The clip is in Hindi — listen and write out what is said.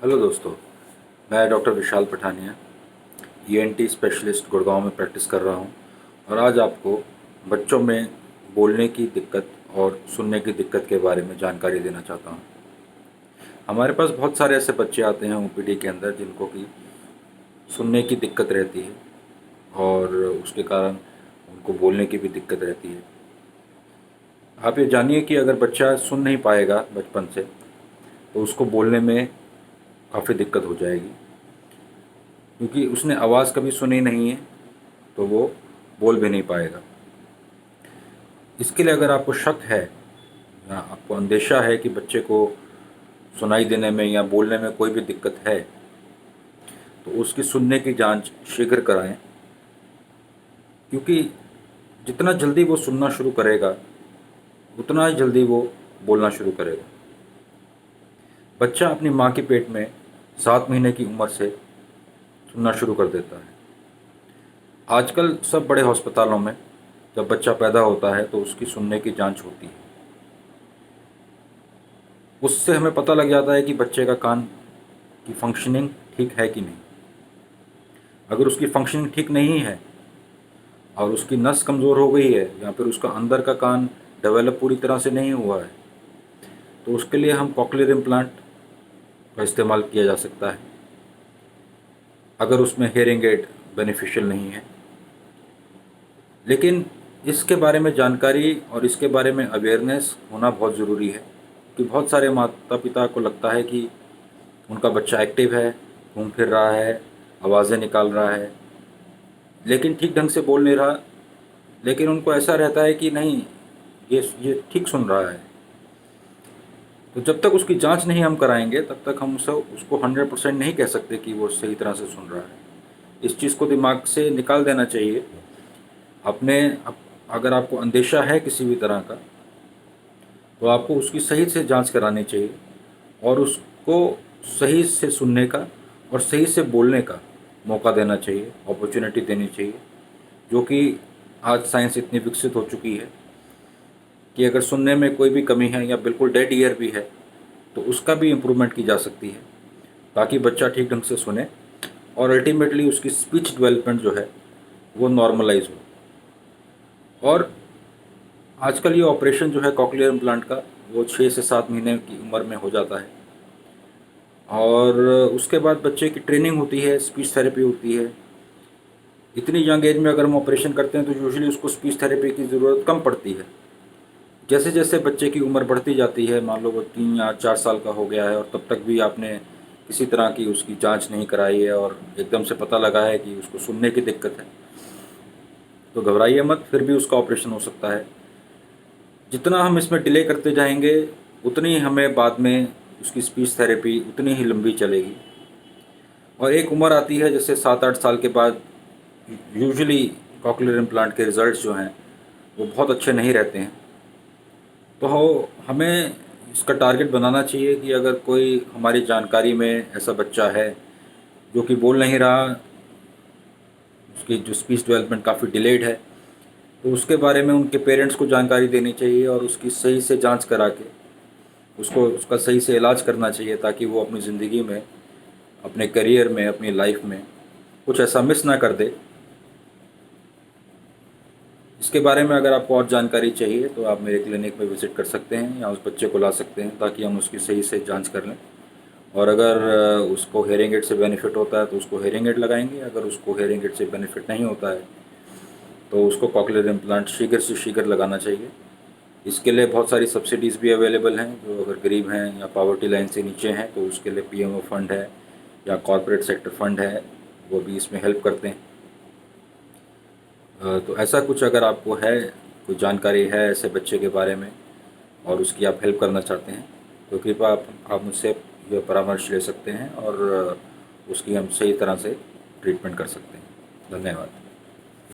हेलो दोस्तों, मैं डॉक्टर विशाल पठानिया ईएनटी स्पेशलिस्ट गुड़गांव में प्रैक्टिस कर रहा हूं और आज आपको बच्चों में बोलने की दिक्कत और सुनने की दिक्कत के बारे में जानकारी देना चाहता हूं। हमारे पास बहुत सारे ऐसे बच्चे आते हैं ओपीडी के अंदर जिनको कि सुनने की दिक्कत रहती है और उसके कारण उनको बोलने की भी दिक्कत रहती है। आप ये जानिए कि अगर बच्चा सुन नहीं पाएगा बचपन से तो उसको बोलने में काफ़ी दिक्कत हो जाएगी, क्योंकि उसने आवाज़ कभी सुनी नहीं है तो वो बोल भी नहीं पाएगा। इसके लिए अगर आपको शक है या आपको अंदेशा है कि बच्चे को सुनाई देने में या बोलने में कोई भी दिक्कत है तो उसकी सुनने की जांच शीघ्र कराएं, क्योंकि जितना जल्दी वो सुनना शुरू करेगा उतना ही जल्दी वो बोलना शुरू करेगा। बच्चा अपनी माँ के पेट में 7 महीने की उम्र से सुनना शुरू कर देता है। आजकल सब बड़े अस्पतालों में जब बच्चा पैदा होता है तो उसकी सुनने की जांच होती है। उससे हमें पता लग जाता है कि बच्चे का कान की फंक्शनिंग ठीक है कि नहीं। अगर उसकी फंक्शनिंग ठीक नहीं है और उसकी नस कमज़ोर हो गई है या फिर उसका अंदर का कान डेवलप पूरी तरह से नहीं हुआ है तो उसके लिए हम कॉक्लियर इम्प्लांट का इस्तेमाल किया जा सकता है, अगर उसमें हेयरिंग एड बेनिफिशियल नहीं है। लेकिन इसके बारे में जानकारी और इसके बारे में अवेयरनेस होना बहुत ज़रूरी है, कि बहुत सारे माता पिता को लगता है कि उनका बच्चा एक्टिव है, घूम फिर रहा है, आवाज़ें निकाल रहा है, लेकिन ठीक ढंग से बोल नहीं रहा। लेकिन उनको ऐसा रहता है कि नहीं, ये ठीक सुन रहा है। तो जब तक उसकी जांच नहीं हम कराएंगे तब तक हम उसको 100% नहीं कह सकते कि वो सही तरह से सुन रहा है। इस चीज़ को दिमाग से निकाल देना चाहिए। अपने अगर आपको अंदेशा है किसी भी तरह का तो आपको उसकी सही से जांच करानी चाहिए और उसको सही से सुनने का और सही से बोलने का मौका देना चाहिए, अपॉर्चुनिटी देनी चाहिए। जो कि आज साइंस इतनी विकसित हो चुकी है कि अगर सुनने में कोई भी कमी है या बिल्कुल डेड ईयर भी है तो उसका भी इम्प्रूवमेंट की जा सकती है, ताकि बच्चा ठीक ढंग से सुने और अल्टीमेटली उसकी स्पीच डेवलपमेंट जो है वो नॉर्मलाइज हो। और आजकल ये ऑपरेशन जो है कॉक्लियर इम्प्लांट का, वो 6 से 7 महीने की उम्र में हो जाता है और उसके बाद बच्चे की ट्रेनिंग होती है, स्पीच थेरेपी होती है। इतनी यंग एज में अगर हम ऑपरेशन करते हैं तो यूजुअली उसको स्पीच थेरेपी की ज़रूरत कम पड़ती है। जैसे जैसे बच्चे की उम्र बढ़ती जाती है, मान लो वो 3 या 4 साल का हो गया है और तब तक भी आपने किसी तरह की उसकी जांच नहीं कराई है और एकदम से पता लगा है कि उसको सुनने की दिक्कत है, तो घबराइए मत, फिर भी उसका ऑपरेशन हो सकता है। जितना हम इसमें डिले करते जाएंगे उतनी हमें बाद में उसकी स्पीच थेरेपी उतनी ही लंबी चलेगी। और एक उम्र आती है जैसे 7-8 साल के बाद यूजुअली कॉक्लियर इम्प्लांट के रिज़ल्ट्स जो हैं वो बहुत अच्छे नहीं रहते हैं। तो हमें इसका टारगेट बनाना चाहिए कि अगर कोई हमारी जानकारी में ऐसा बच्चा है जो कि बोल नहीं रहा, उसकी जो स्पीच डेवलपमेंट काफ़ी डिलेड है, तो उसके बारे में उनके पेरेंट्स को जानकारी देनी चाहिए और उसकी सही से जांच करा के उसको उसका सही से इलाज करना चाहिए, ताकि वो अपनी ज़िंदगी में, अपने करियर में, अपनी लाइफ में कुछ ऐसा मिस ना कर दे। इसके बारे में अगर आपको और जानकारी चाहिए तो आप मेरे क्लिनिक में विज़िट कर सकते हैं या उस बच्चे को ला सकते हैं, ताकि हम उसकी सही से जांच कर लें। और अगर उसको हेयरिंग एड से बेनिफिट होता है तो उसको हेयरिंग एड लगाएंगे, अगर उसको हेयरिंग एड से बेनिफिट नहीं होता है तो उसको कॉक्लियर इम्प्लांट शीघ्र से शीघ्र लगाना चाहिए। इसके लिए बहुत सारी सब्सिडीज़ भी अवेलेबल हैं। जो अगर गरीब हैं या पावर्टी लाइन से नीचे हैं तो उसके लिए पीएमओ फंड है या कॉरपोरेट सेक्टर फंड है, वो भी इसमें हेल्प करते हैं। तो ऐसा कुछ अगर आपको है, कोई जानकारी है ऐसे बच्चे के बारे में और उसकी आप हेल्प करना चाहते हैं तो कृपया आप मुझसे यह परामर्श ले सकते हैं और उसकी हम सही तरह से ट्रीटमेंट कर सकते हैं। धन्यवाद।